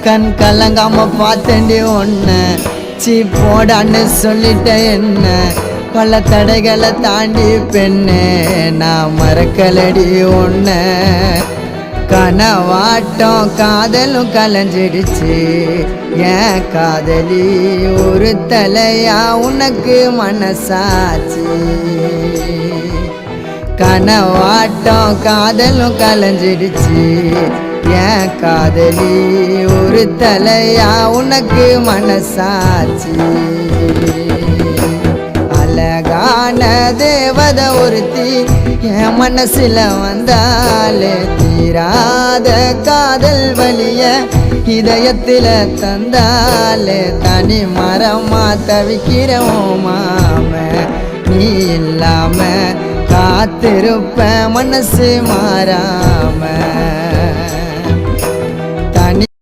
கண் கலங்காம பார்த்தேன்டி ஒன்று சீ போடான்னு சொல்லிட்ட என்ன பல தடைகளை தாண்டி பெண்ணே நான் மறக்கலடி ஒன்று கனவாட்டம் காதலும் கலைஞ்சிடுச்சு ஏன் காதலி ஒரு தலையா உனக்கு மனசாச்சு கனவாட்டம் காதலும் கலைஞ்சிடுச்சு ஏன் காதலி ஒரு தலையா உனக்கு மனசாச்சு அழகான தேவத ஒருத்தி என் மனசுல வந்தாலே தீராத காதல் வலிய இதயத்தில தந்தாலே தனி மரமா தவிக்கிறோம் மாம நீ இல்லாம காத்திருப்ப மனசு மாறாம